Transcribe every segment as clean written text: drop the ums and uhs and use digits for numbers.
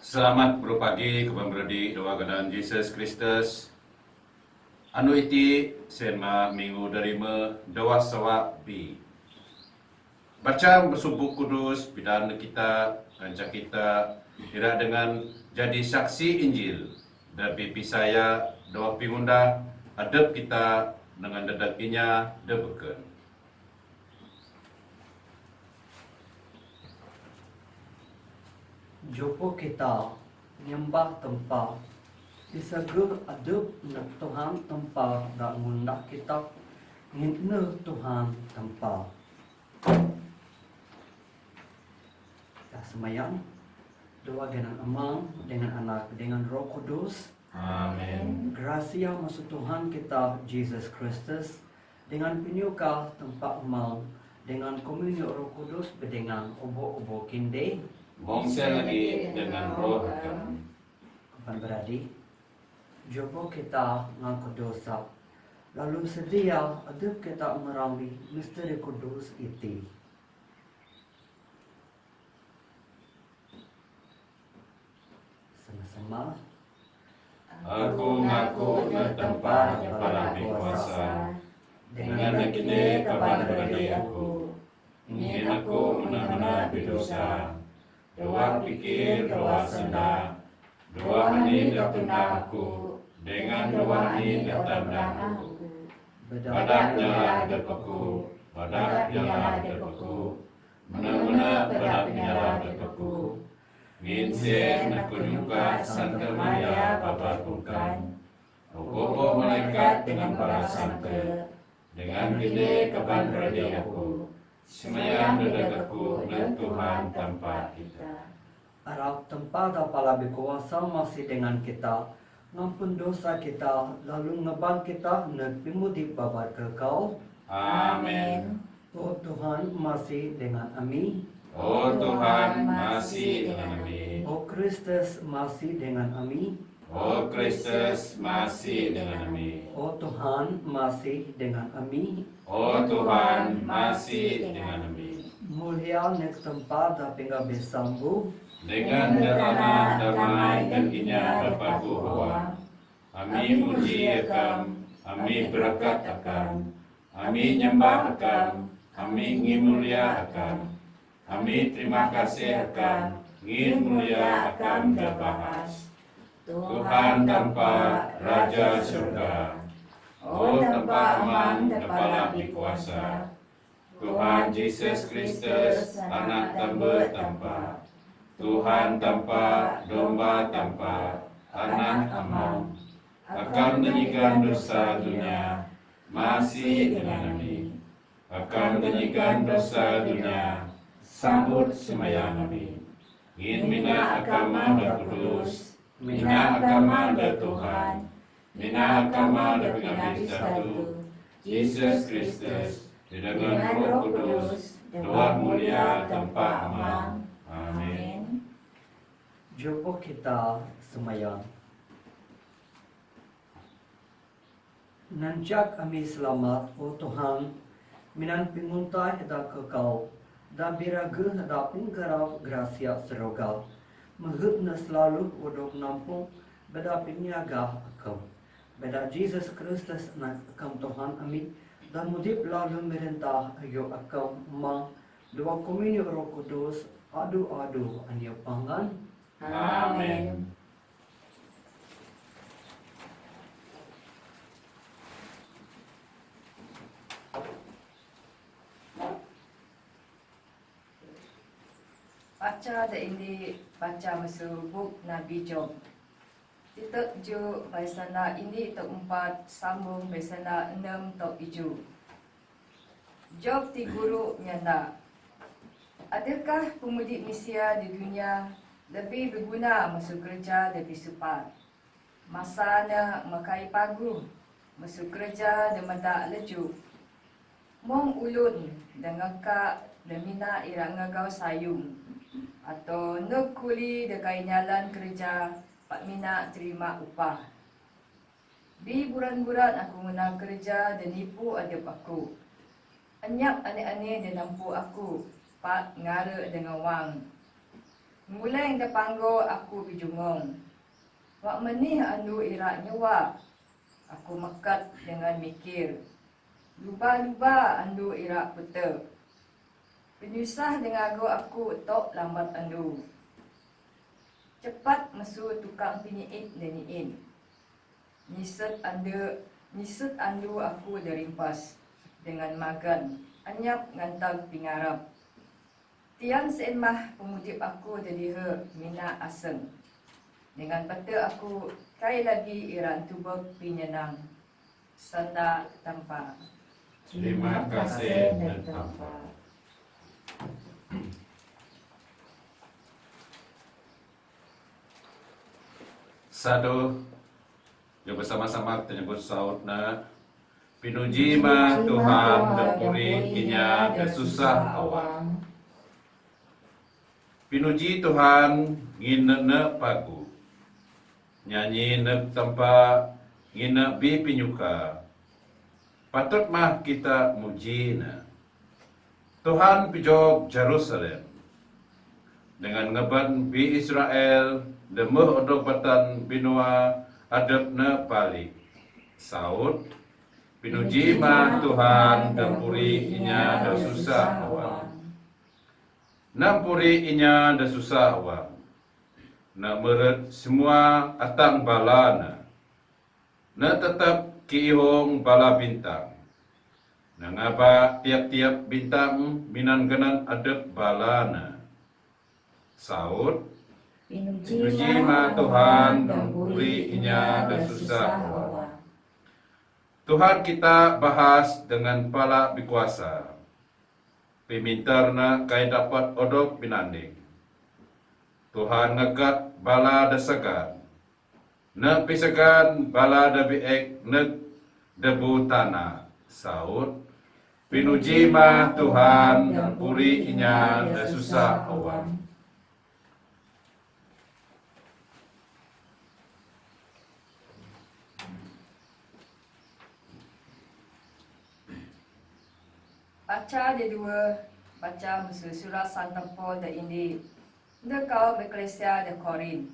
Selamat berpagi kepada beradik doa keadaan Yesus Kristus. Anu iti sema minggu derima doa sawak bi. Baca bersubuk kudus bidan kita rancak kita tidak dengan jadi saksi Injil dan pipi saya doa pingunda adab kita dengan dedakinya debeken. Joko kita nyembah tempat disagur aduk nak Tuhan tempat nak ngundak kita ngine Tuhan tempat. Ya semayang doa dengan amang dengan anak dengan Roh Kudus. Amin. Gracia masuk Tuhan kita Yesus Kristus dengan penyuka tempat amang dengan komunion Roh Kudus berdengang obo-obo kinde. Bongsa lagi dengan roh kami. Kapan beradik, joko kita ngaku dosa, lalu sedia adab kita merawi misteri kudus itu. Sama-sama. Aku ngaku tempat kepala kuasa dengan kini kapan beradik aku. Ingin aku benar-benar berdosa. Doa pikir, doa senda, doa ini datang aku, dengan doa ini datang aku. Badak nyala depaku, badak nyala depaku, benar-benar badak nyala depaku. Nginsen aku juga Santa Maria babarkukan, Opo malaikat dengan para santa, dengan gede kapan beradik aku. Semayang dedekku dan Tuhan tanpa kita. Arab tempat apala berkuasa masih dengan kita, ngampun dosa kita, lalu ngebang kita nak pimudi babar kekal. Amin. Oh Tuhan masih dengan kami. Oh Tuhan masih dengan kami. Oh Kristus masih dengan kami. Oh Kristus masih dengan kami. Oh Tuhan masih dengan kami. Oh Tuhan masih dengan kami. Mulia nek tempat hingga besambu. Dengan derana damai dan inya berpadu hawa. Kami muji akam, kami berkat akam, kami nyembah akam, kami ngimulia akam, kami terima kasih akam, ngin mulia akam dabahas. Tuhan tanpa Raja Surga, oh tanpa aman kepala kuasa, Tuhan Yesus Kristus anak tambah tanpa, Tuhan tanpa domba tanpa, anak aman, akan menyikan dosa dunia, masih dengan kami, akan menyikan dosa dunia, sambut semayang kami, ingin mina agama dan kudus, mina agama dan Tuhan, mina agama dan pengambil satu, Yesus Kristus, dengan Roh Kudus, doa mulia tanpa aman. Amin. Joko kita semayang. Nanjak kami selamat, oh Tuhan, minan pinguntai da kekal, da biraga da pingkarau gracia serogal, menghubna selalu udok nampung, beda pinyaga akam. Beda Jesus Kristus nak akam Tuhan kami, dan mudip lalu merintah ayo akam mang, dua komunion Roh Kudus, adu-adu anyo pangan. Amin. Baca dah ini baca masuk buk Nabi Job. Titik ju baisana ini tok 4 sambung baisana 6 tok 7. Job ti guru nyanda. Adakah pemudik Misia di dunia lebih berguna masuk kerja lebih cepat? Masana makai pagu masuk kerja dan mata leju. Mong ulun dengan kak lemina irang ngagau sayung. Atau nuk kuli dekai nyalan kerja pak mina terima upah. Di buran-buran aku menang kerja dan nipu adep aku. Anyap ane-ane dan nampu aku pak ngara dengan wang. Mulai da panggo aku bijungong. Wak menih anu ira nyewa. Aku mekat dengan mikir. Luba-luba anu ira pete. Penyusah dengago aku tok lambat andu. Cepat mesu tukang piniit deniin. Niset andu aku derimpas. Dengan magan, anyap ngantag pingarap. Tiang sen mah pemujib aku jadi mina aseng. Dengan bata aku kai lagi iran tubek pinyenang. Sanda tanpa. Terima kasih dan tanpa. Satu, yang bersama-sama kita nyebut sautna. Pinuji mah Tuhan dapuri inya desusah awang. Pinuji Tuhan ngine pagu. Nyanyi ne tanpa ngine bi pinyuka. Patut mah kita muji na. Tuhan pijog Jerusalem. Dengan ngeban bi Israel demeh odok batan binua adep ne balik. Saud pinuji mah Tuhan dapuri inya da susah awang. Nampuri inya da susah awang. Na meret semua atang balana. Na tetap kiihong bala bintang. Na ngaba tiap-tiap bintang minan genan adep balana. Saud pinuji mah Tuhan dapuri inya da susah awang. Tuhan kita bahas dengan pala bikuasa. Pimintarna kai dapat odok binanding. Tuhan ngegat bala desegan. Ne pisegan bala debiek ne debu tanah. Saud pinuji mah Tuhan puri inya desusah awang. Baca dia dua, baca musuh surat Santa Paul da ini. Da kau Eklesia da Korin.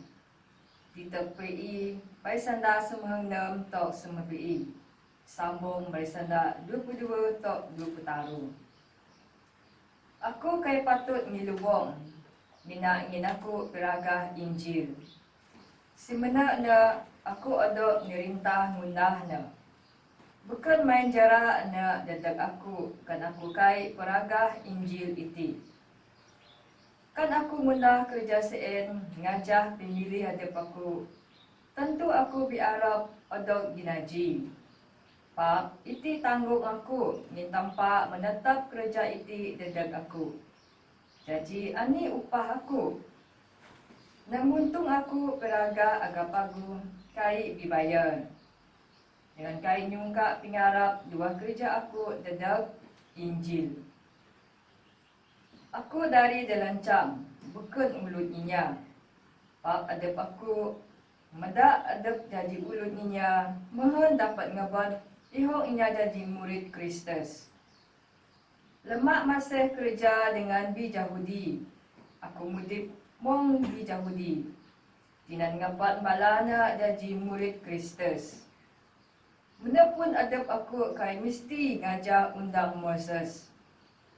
Di tepi, bai sanda semahang 6 tok semebi. Sambung bai sanda 22 tok 20 taru. Aku kai patut ngilubong. Mina ingin aku peragah Injil. Simena na aku ada nirintah ngundah na. Bukan main jara na dadag aku kan aku kai peragah Injil iti. Kan aku mula kerja sen ngajah pemilih hadap aku. Tentu aku biarap odog ginaji. Pak, iti tanggung aku ni tanpa menetap kerja iti dadag aku. Jadi ani upah aku. Namuntung aku peraga agapagu kai dibayar. Dengan kai nyungka pingarap dua kerja aku dadag Injil. Aku dari dalancam, bukan ulut inya. Pak adep aku, mada adep jadi ulut inya, mohon dapat ngaban ihong inya jadi murid Kristus. Lemak masih kerja dengan bi Yahudi. Aku mudip mong bi Yahudi. Tinan ngapat malana jadi murid Kristus. Menapun adep aku kai mesti ngajak undang Moses.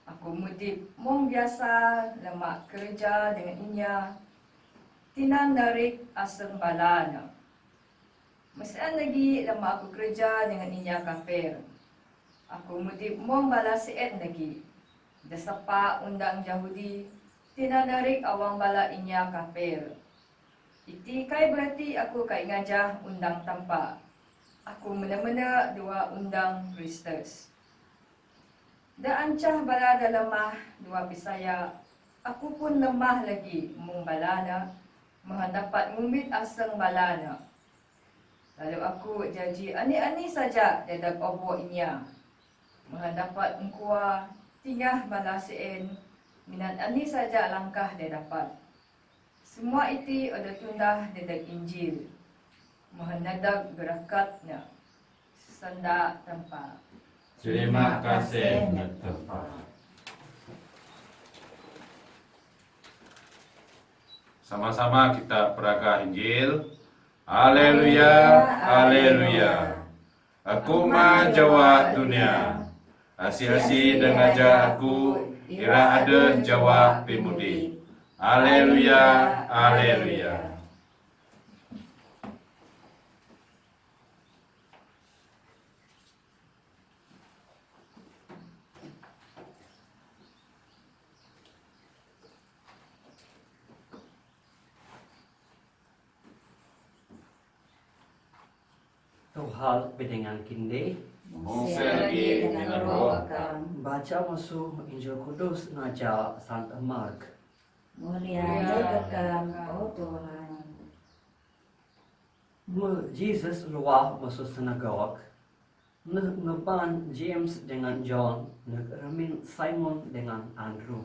Aku mudip mong biasa lemak kerja dengan inya. Tinan narik aseng balana. Mesian lagi lemak aku kerja dengan inya kafir. Aku mudip mong balasiet lagi. Desapa undang Yahudi. Tinan narik awang bala inya kafir. Iti kai berarti aku kai ngajah undang tanpa. Aku mena-mena dua undang Kristus. Da ancah bala da lemah dua bisaya. Aku pun lemah lagi mung balana. Menghandapat ngumbit aseng balana. Lalu aku janji ani-ani saja dadag obo inya. Menghandapat engkua tingah bala sien. Minan ani saja langkah dia dapat. Semua iti ada tundah dadag Injil. Menghandadak berakatnya. Sanda tanpa. Terima kasih dan tanpa. Sama-sama kita peraga Injil. Haleluya, haleluya. Aku mah Jawa dunia. Asi-asi dan aja aku ira ada Jawa pimudi. Haleluya, haleluya. Tuhal dengan kinde Mungselagi dengan roh akan baca masuk Injil Kudus ngaja Santa Mark. Mulia kekam, oh Tuhan. Jesus luar masuk sinagog. Ngeban James dengan John, ngeremin Simon dengan Andrew.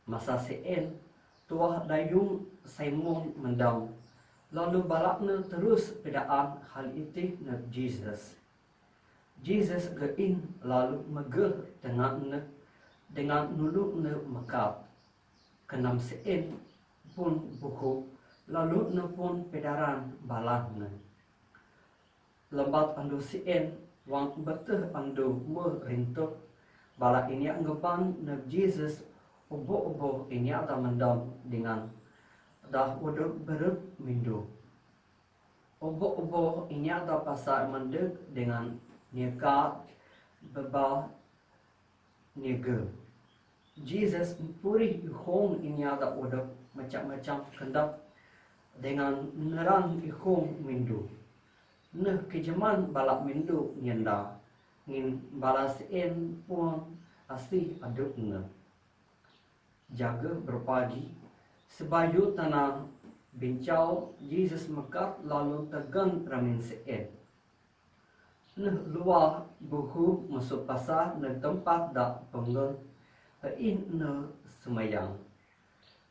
Masa sein, tuah dayung Simon mendam. Lalu balaknya terus pedaan hal itu na Jesus. Jesus gein lalu megeh dengan nulu ne mekap. Kenam sein pun buku lalu ne pun pedaran balaknya. Lembat andu sein wang beteh andu me rintuk balak ini anggapan na Jesus obo ini ada mendam dengan dah udah berep mindu. Obo ini ada pasal mendek dengan niaga beba niaga. Jesus puri ihong ini ada udah macam-macam kendak dengan nerang ihong mindu. Nah kejaman balak mindu nyenda ngin balasin pun asih adukna. Jaga berpagi sebayu tanah bincau Jesus mekat lalu tegan ramin sein. Nah luar buku masuk pasar na tempat dak pengen in na semayang.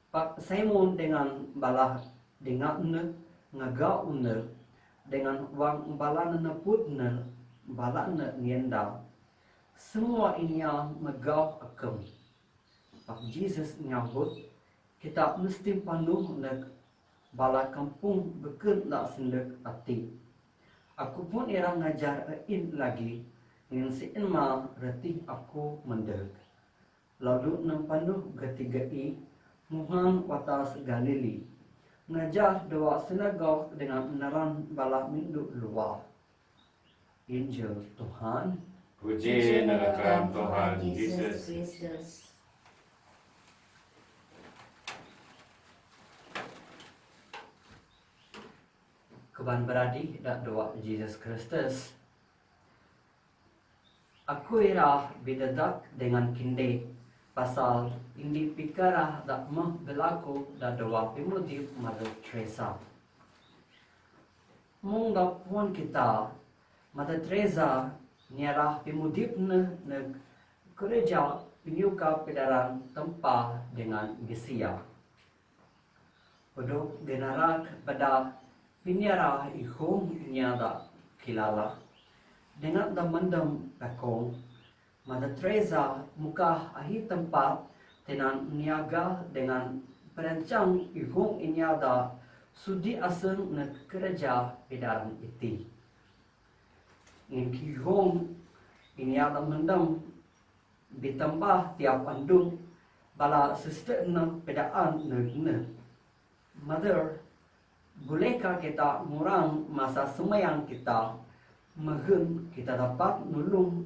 Pak Simon dengan balah dengan ngagau dengan wang balan na put na balan na nienda. Semua ini yang megau akem. Pak Jesus nyambut kita mesti panduh nak bala kampung beken nak sendek ati. Aku pun era ngajar in lagi dengan si ma reti aku mendek. Lalu nang panduh gati-gati muhang watas Galili. Ngajar dua sinagog dengan menaran bala mindu luar. Injil Tuhan. Puji namakan Tuhan Yesus. Kristus. Keban beradi dak doa Jesus Kristus. Aku ira bidadak dengan kinde pasal indi pikara dak mah berlaku dak doa pimudip Mother Teresa. Mung dak puan kita Mother Teresa niarah pimudip na gereja penyuka pedaran tempa dengan gesia. Untuk genarak pada piniara ihong niada kilala dengan damandam pakong Mother Teresa muka ahi tempat tenan niaga dengan perancang ihong niada sudi aseng na kerja pedaran iti ngin ihong niada mendam ditambah tiap andung bala sister na pedaan na Mother, bolehkah kita ngurang masa semayang kita mehen kita dapat nulung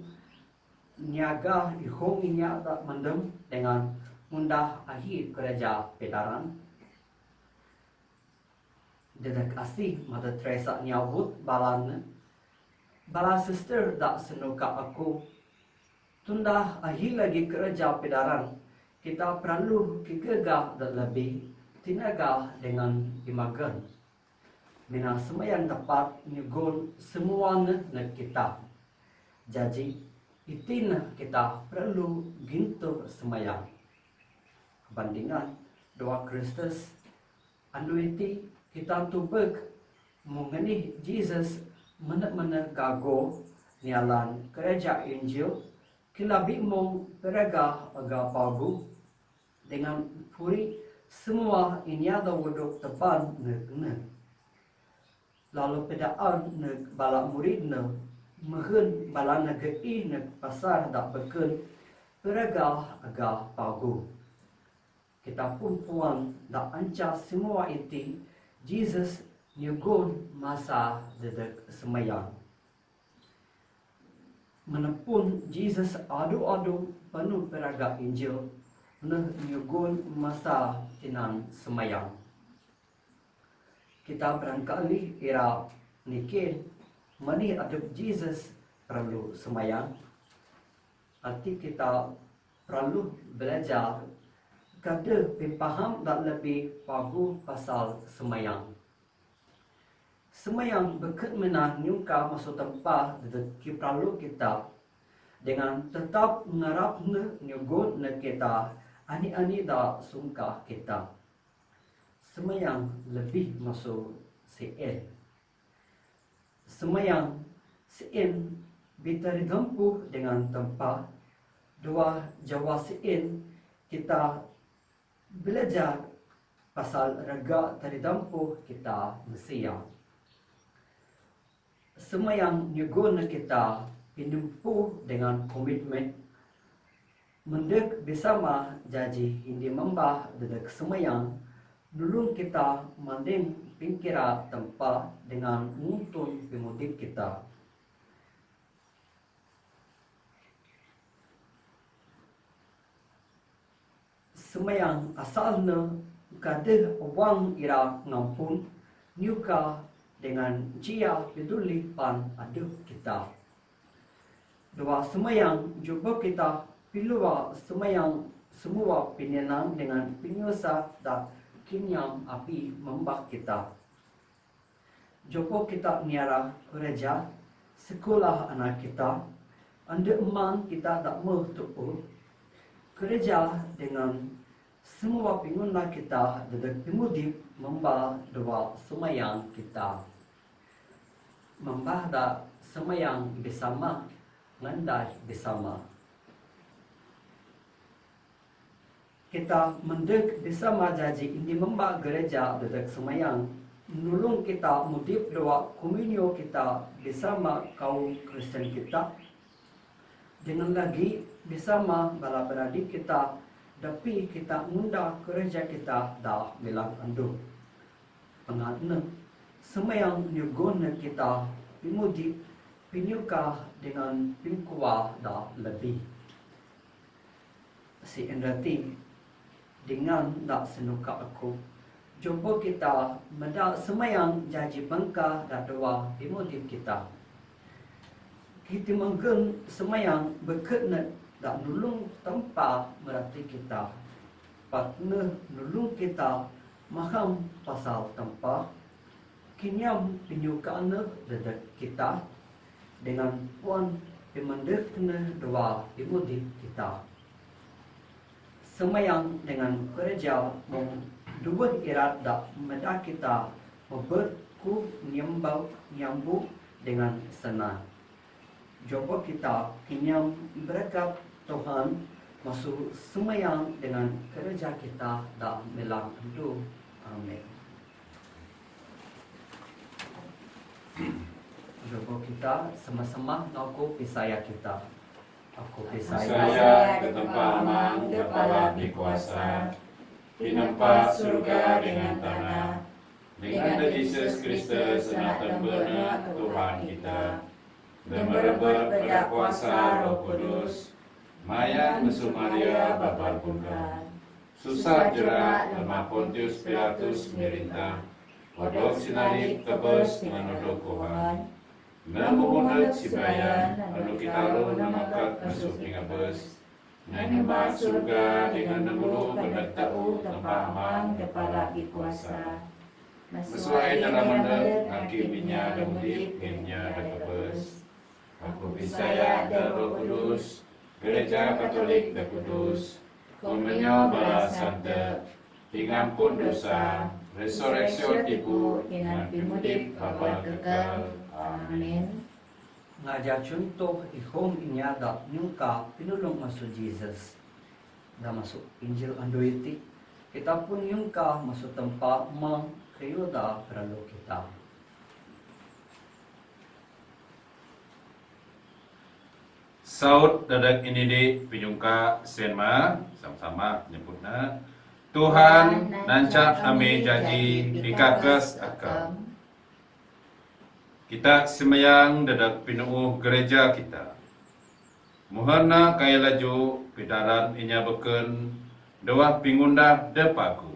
niaga ihong inya tak mendem dengan mundah akhir kerja pedaran. Dedak asih Mother Teresa nyabut bala sister tak senuka aku. Tunda akhir lagi kerja pedaran kita perlu kegagah dan lebih tinaga dengan imagan. Mina semayang dapat nyegon semua na kita. Jadi itina kita perlu gintu semayang. Bandingan doa Kristus anu iti kita tubek mengenai Jesus mana-mana kago nialan kerja Injil kilabi mong perega aga pagu dengan puri Semua ini ada waduk tepan ne. Lalu pedaan ne bala murid ne mehen bala negeri ne pasar dak beken peragah agah pagu. Kita pun puan dak anca semua itu Jesus nyugun masa dedek semayang. Menepun Jesus adu-adu penuh peragah Injil nyugun masa tinan semayang. Kita barangkali kira nikin mani adab Jesus perlu semayang. Arti kita perlu belajar kada paham dan lebih pagu pasal semayang. Semayang berkat menah nyungka masuk tempat dedeki perlu kita dengan tetap mengarap nyugun kita ani-ani dah sungkah kita. Semayang lebih masuk CN. Semayang CN bitari tempuh dengan tempat dua Jawa CN kita belajar pasal raga tari tempuh kita Mesia. Semayang nyugun kita pinumpuh dengan komitmen mendek bersama jaji hindi membah dedek semayang dulung kita manding pingkira tempat dengan nguntun pemudik kita. Semayang asalnya kada wang ira ngampun nyuka dengan jia peduli pan aduh kita. Dua semayang juga kita pilua semayang semua penyenang dengan penyusah dan kinyam api membah kita. Joko kita niara kerja, sekolah anak kita, anda emang kita tak mau tupu. Kerja dengan semua pengguna kita dedek pemudip membah dua semayang kita. Membah dak semayang bersama, ngandai bersama. Kita mendek bersama jaji ini membah gereja dedek semayang. Nulung kita mudip dua komunio kita bersama kaum Kristen kita. Dengan lagi bersama bala beradik kita. Tapi kita munda gereja kita dah bilang andu. Pengatna semayang nyugun kita pimudip pinyuka dengan pingkuah dah lebih. Si endrati dengan tak senuka aku. Jumpa kita mendak semayang janji bangka dan doa pimudip kita. Kita menggeng semayang berkena tak nulung tanpa merati kita. Patna nulung kita maham pasal tanpa. Kinyam penyukaan dedek kita dengan puan pemendekna doa pimudip kita. Semayang dengan kerja dua irat dak medah kita memberku nyambung dengan senang. Jumpa kita kinyam berkat Tuhan masuk semayang dengan kerja kita dak melang itu. Amin. Jumpa kita sama-sama ngaku pisaya kita. Aku Saya ke tempat amang kepala di kuasa, dinempat surga dengan tanah, dengan Yesus Kristus senatan benar Tuhan kita, dan merebut pada kuasa Roh Kudus, mayat Mesum Maria babar bungkan, susah jerak lemah Pontius Pilatus merintah, wadok sinari tebus menodok Tuhan, namunut sibayan, lalu kita lu namakat masuk dengan bus. Nyanyembah surga dengan nemulu berdetau tempat amang kepala di kuasa. Sesuai dalam mendet, hakiminya dan mudip, himnya dan kebes. Aku pisaya dan Roh Kudus, Gereja Katolik dan Kudus, komunyo bala santa, pingampun dosa, resurreksyon tipu, dengan pimudip bapa kekal. Amin. Ngajar contoh ihong inyada nyungka pinulong masuk Jesus. Dah masuk Injil Andoiti. Kita pun yungkah masuk tempat kayuda perlu kita. Saud dadak ini di pinyungka senma sama-sama nyebutna Tuhan nancak kami janji dikakes akam. Kita semayang dadak pinuuh gereja kita. Mohana kaya laju pidaran inya beken doa pingundah depaku.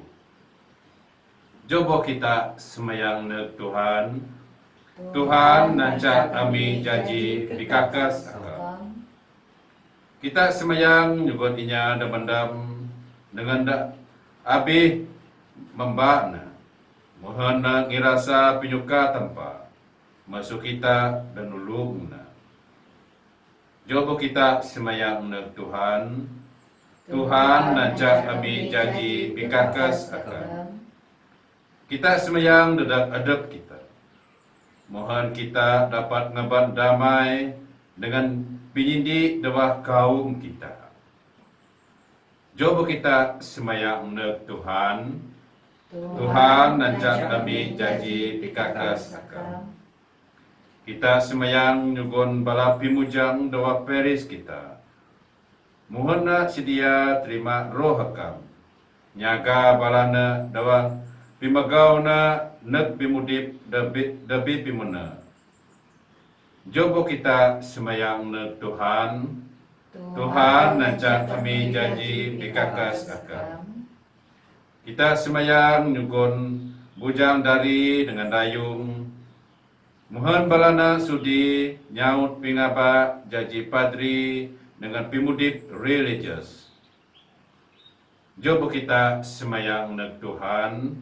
Jobo kita semayang ne Tuhan. Tuhan nancak kami janji dikakes akam. Kita semayang nyugot inya damandam dengan dak abih membakna. Mohana ngirasa pinyuka tanpa masuk kita dan nulungna. Jobo kita semayang ne Tuhan. Tuhan nancak kami janji bikakas akan. Kita semayang dedak adab kita. Mohon kita dapat ngebat damai dengan pinyindik dewah kaum kita. Jobo kita semayang ne Tuhan. Tuhan nancak kami janji bikakas akan. Kita semayang nyugon bala pimujang dawa peris kita. Mohon nak sedia terima roh hakam. Nyaga balana dawa pimagau na nek bimudip dabi pimuna. Jobo kita semayang ne Tuhan. Tuhan nancak kami janji dikakas akan. Kita semayang nyugon bujang dari dengan dayung. Mohon balana sudi nyaut pingaba janji padri dengan pimudip religious. Jobo kita semayang ne Tuhan.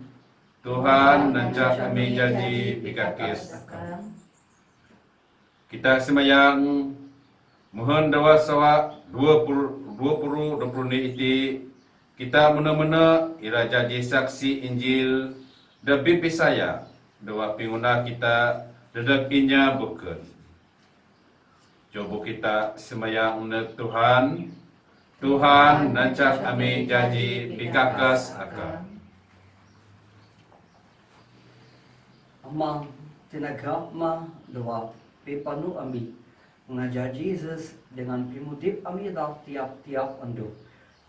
Tuhan nancak kami janji dikakis akan. Kita semayang mohon dawa sawa 20 ni iti kita mena-mena ira janji saksi Injil debi pisaya dawa pinguna kita dedak inya bukan. Coba kita semayang ne Tuhan. Tuhan nancak kami janji dikakas akan. Amang tinagap ma doa pepanu ami mengajar Jesus dengan pimudip ami dah tiap-tiap ando.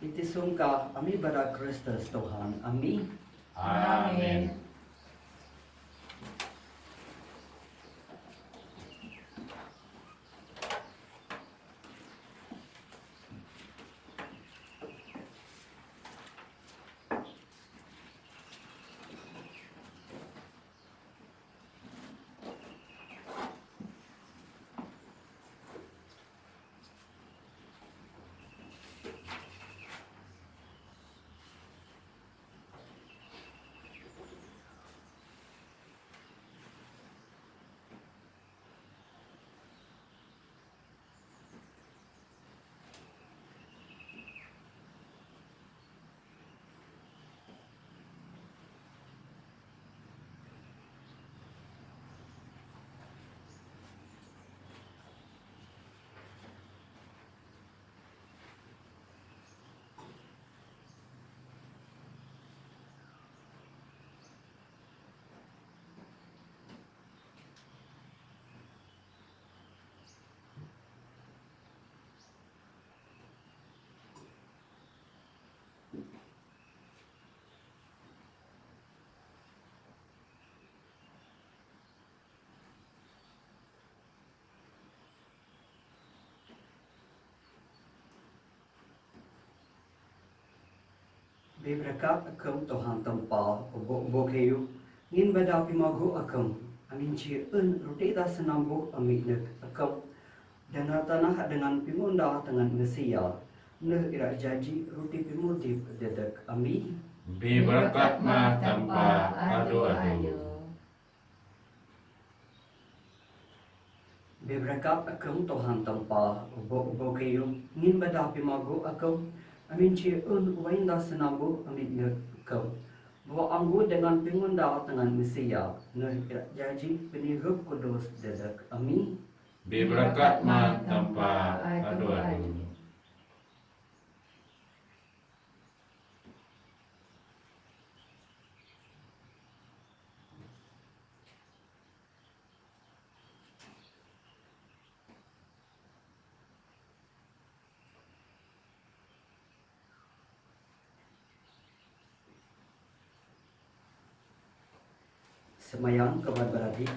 Iti sungka ami pada Kristus Tuhan. Amin. Amin. Berkat akam Tuhan tempa ubok kayu ngin bada pimagu akam amin ci roti da senambu amit nek akam dan tanah dengan pimunda dengan Mesia ne ira janji roti pimudip dedak ami Bi berkat mah tanpa adu-adu. Berkat akam Tuhan tempa ubok kayu ngin bada pimagu akam amin ci wain da senambu amit nek akam bahwa anggu dengan pimunda dengan Mesia ne ira janji penirup kudus dedak ami Bi berkat mah tanpa adu-adu. Semayang kepada beradik,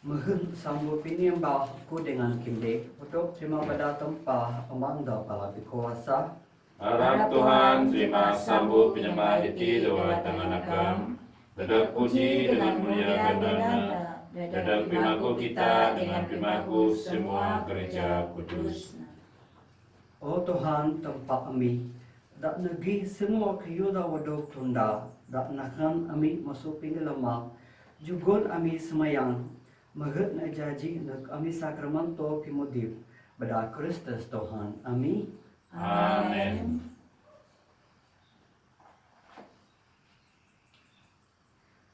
mehun sambut pinimbah ku dengan kinde, untuk terima pada tempah amanda pala bikuasa. Harap Tuhan terima sambut penyembah itu doa tangan akam. Dadak puji dengan mulia genana. Dadak primaku kita dengan primaku semua gereja kudus. O Tuhan tempat kami, dak negi semua kiyuda wadok tunda, dak nakan kami masuk pinggir lemah, jugon kami semayang, mehet na janji nak kami sakramento pimudip, pada Kristus Tuhan. Amin. Amin.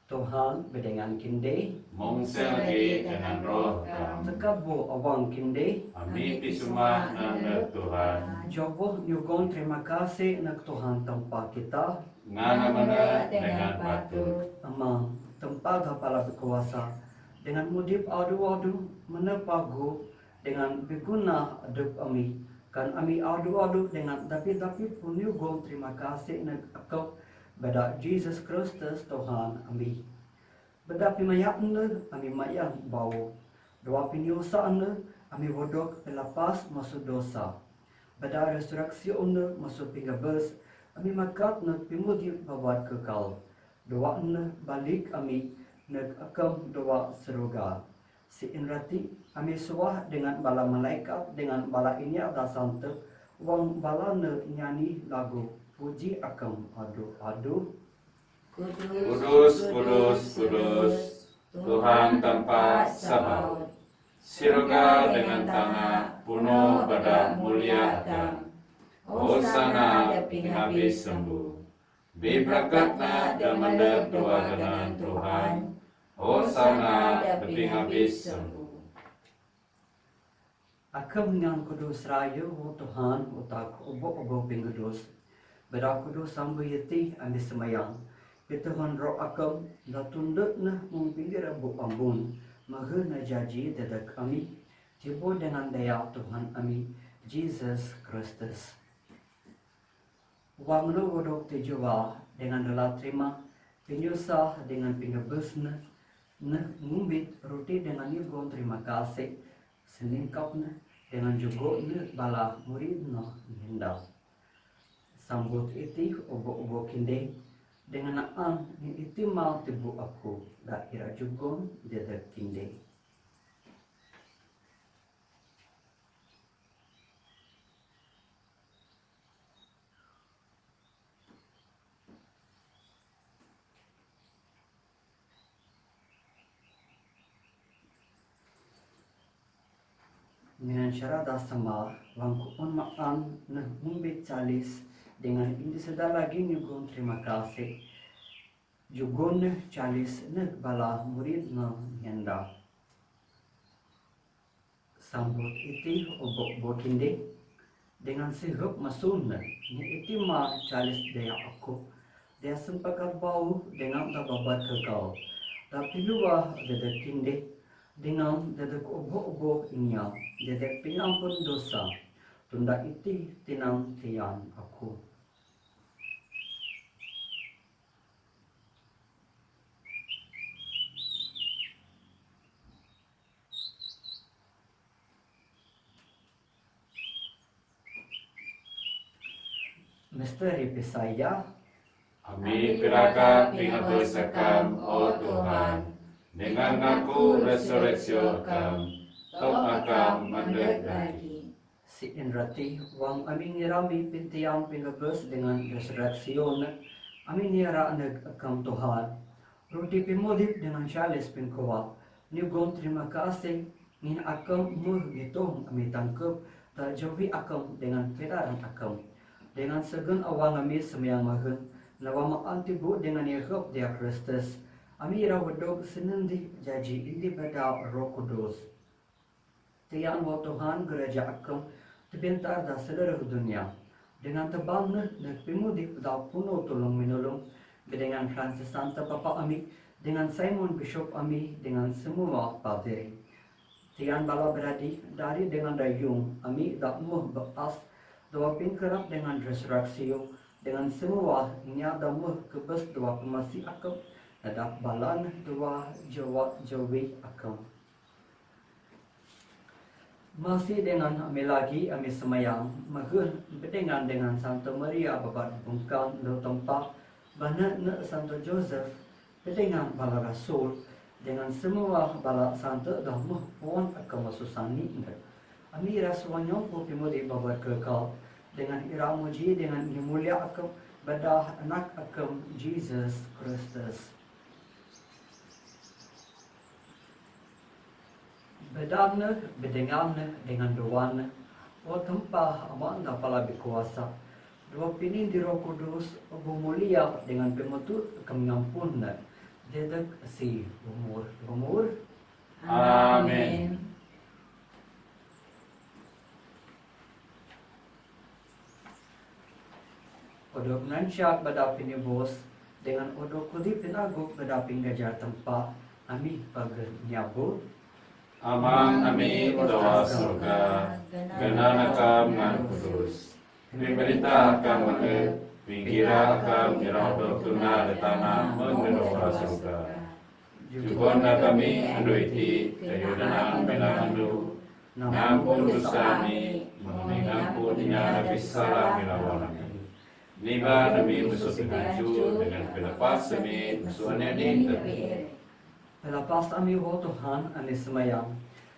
Tuhan berdengan kinde, Mongsel lagi dengan roh kam. tekabu awang kinde, Ami pisumah nanda Tuhan. jogoh nyugon terima kasih nak Tuhan tempat kita, Ngana mana dengan patut. amang tempat kepala berkuasa, dengan mudip adu-adu menepagu dengan berguna aduk kami, kan kami adu-adu dengan tapi pun nyugon terima kasih nak akau pada Jesus Kristus Tuhan kami. Beda pimayak ne kami mayang bau. Doa pinyosa ne kami wodok pelapas masuk dosa. Beda resurreksi ne masuk pingabes kami makat ne pimudi babat kekal. Doa ne balik kami ne akam doa seroga. Si inrati kami suah dengan bala malaikat dengan bala ini ada sante wang bala ne nyanyi lagu puji akam adu-adu. Kudus, kudus, kudus, Tuhan tanpa sabaut. Siroga dengan tanah penuh pada mulia Adam. Hosana habis sembuh. Bibrakatna dan mendek doa dengan Tuhan. Hosana habis sembuh. Akam yang kudus raya, o Tuhan, o tak obo-obo pingkudus. Beda kudus sambu yeti ambil semayang. Tuhan roh akam, da tunduk na pinggir abu ambun. Maha na janji dadak kami. Tibo dengan daya Tuhan kami, Jesus Kristus. Wang no wodok tejawa dengan rela terima. Penyusah dengan pinggabus na ngumbit roti dengan yugon terima kasih. Seningkap na dengan jugo na bala murid na hendak. Sambut iti obo-obo kinde dengan ang iti mau tibu aku dak ira jugon dedak kinde. Dengan syarada sama wangkupun makan nah umbit calis dengan ini sedar lagi nyugun terima kasih jugun calis nah bala murid na henda sambut iti obok kinde dengan sihup masun ni iti ma calis daya aku dia sempakat bau dengan tababat kekal tapi luah dedak kinde dengan dedak obok inya dedak pinampun dosa tunda iti tinang tiyan aku. Misteri Pisaya. Ami pirakat pingabesakan, o Tuhan, dengan ngaku resurreksio kam, tok akam mandek lagi. Si Inrati, wang aming nirami pintiang pinabes dengan resurreksion, amin nira nag akam Tuhan. Rudi pimodip dengan syalis pinkuwa, nyugon terima kasih, ngin akam muh gitong ami tangkep, tak jauhi akam dengan piraran akam. Dengan segun awang ami semayang mahun, lawa maantibu dengan Yehov dia Kristus. Ami ira wadog senendi jaji indi pada Roh Kudus. Tiyan wa Tuhan gereja akam tebintar da seluruh dunia. Dengan tebal nagpimudip da puno tulong minulong dengan Francis Santa Papa ami, dengan Simon Bishop ami, dengan semua padri. Tiyan bala beradi dari dengan dayung ami da muh beas doa pingkerap dengan resurreksio dengan semua inya da muh kebes doa pemasih akam Hadak balan dua jawab jawi akam. Masih dengan kami lagi kami semayang Magun dengan Santa Maria babat bungkang lo tempat Bana ne Santo Joseph dengan bala rasul dengan semua bala Santa dah muhpon akan masusani kami rasuanya pun pimudi babat kekal dengan ira muji dengan mulia akan badah anak akan Jesus Kristus. Bedamna, bedengamna dengan doana, o tempah aman pala berkuasa. Dua pini di Roh Kudus, mulia dengan pemutut kemengampunna. Dedak si umur. Amin. Odok nansyak pada pini bos, dengan odok kudi pinaguk pada pinggajar tempat, ami pagar nyabut. Amang ami dawa surga, genana kam ngan kudus. Pemerintah kam mane, pinggira kam iraudo tuna di tanah mengenora surga. Jugonda kami anu iti, kayudanan belandu, ngampun dosa kami, mengampun nyara bisalah milawan kami. Niba nami musuh pinaju dengan pelepas semi musuhnya di tepi. Lepas kami ho Tuhan kami semayang,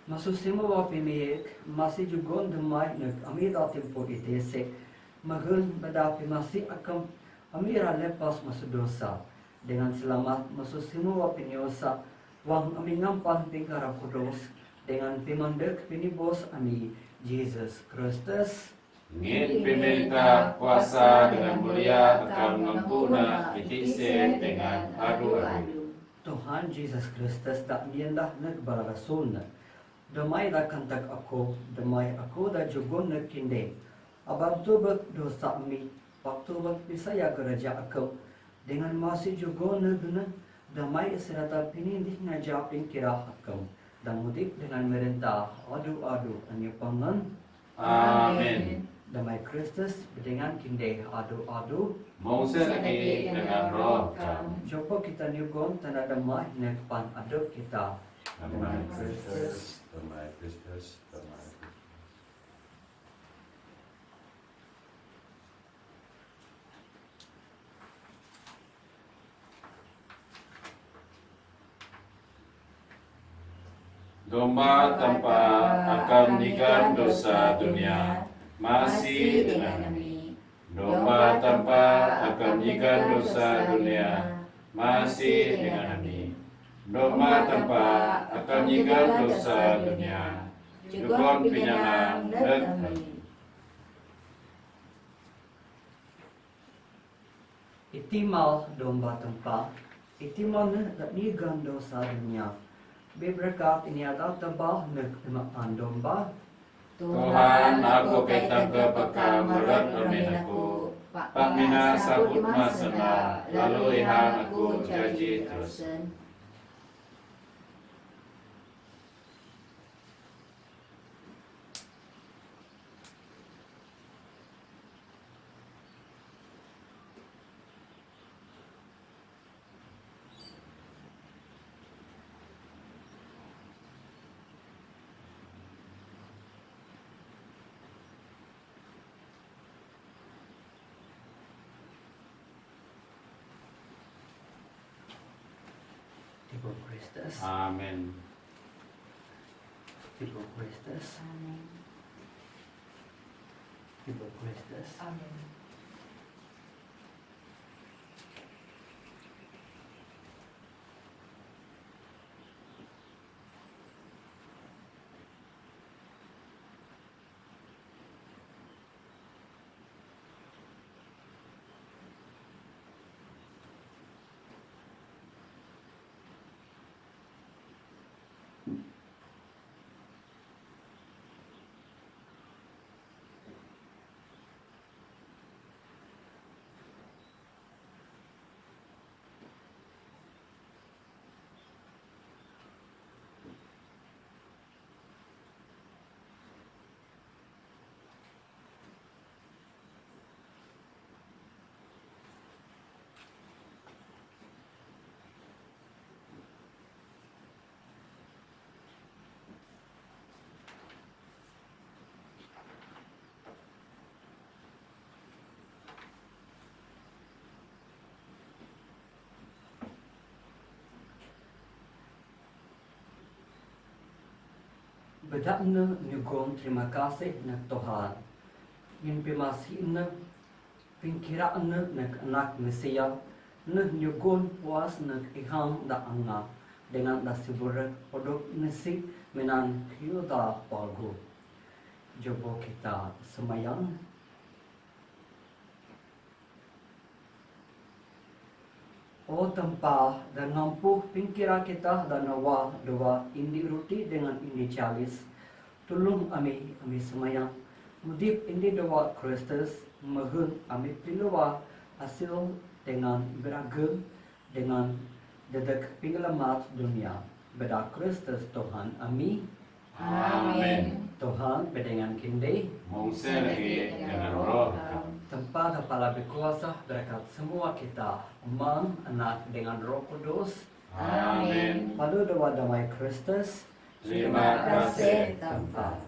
masuk semua pemilik masih juga demai nak kami datim po itesek, magun badapi masih akan kami lepas masuk dosa dengan selamat masuk semua penyosa, wang kami ngampan pingkara kudus dengan pemandek pinibos kami Jesus Kristus. Ngin pemerintah kuasa dengan mulia akan mengampuna itise dengan adu-adu. Tuhan Jesus Kristus tak niandah nak bala rasulna. Damai dah kantak aku, damai aku dah jugon nak kinde. Abang tu dosa mi, waktu bisa ya gereja aku. Dengan masih jugon nak guna, damai serata pinindih ngajak pingkira aku. Dan mudik dengan merintah adu-adu anyo pangan. Amin. Damai Kristus dengan kinde adu-adu. Mungkin lagi dengan roh kami. Joko kita nyugon tanda damai nak pan aduk kita. Damai Kristus, damai Kristus, damai Kristus. Domba tanpa akan digan dosa dunia masih dengan kami. Domba tanpa akan digan dosa dunia masih dengan kami. Domba tanpa akan digan dosa dunia jugon pinyanang dan kami. Itimal domba tempa, itimal nak nigan dosa dunia. Berkat ini adalah tebal nak makan domba. Tuhan, aku petang ke peka merat amin aku. Pak mina sabut masana, lalu ihan aku janji terus. Tibo Kristus, Amin. Tibo Kristus, Tibo Kristus. Amin. Bedakna nyugon terima kasih nak Tuhan. Mimpi masih nak pingkira nak anak Mesia nak nyugon puas nak iham da anga dengan da siburak podok nasi menan hiuda pagu. Coba kita semayang. Oh tempah dan ngampuh pingkira kita dan nawa dua indi roti dengan indi calis. Tolong ami semayang. Mudip indi dua Kristus mahun ami piluwa hasil dengan beragam dengan dedek pengalaman dunia. Beda Kristus Tuhan ami. Amin. Tuhan bedengan kindi. Mungse lagi dengan roh. Tempat kepala berkuasa berkat semua kita, Mang, Anak dengan Roh Kudus. Amin. Lalu doa damai Kristus. Terima kasih. Tanpa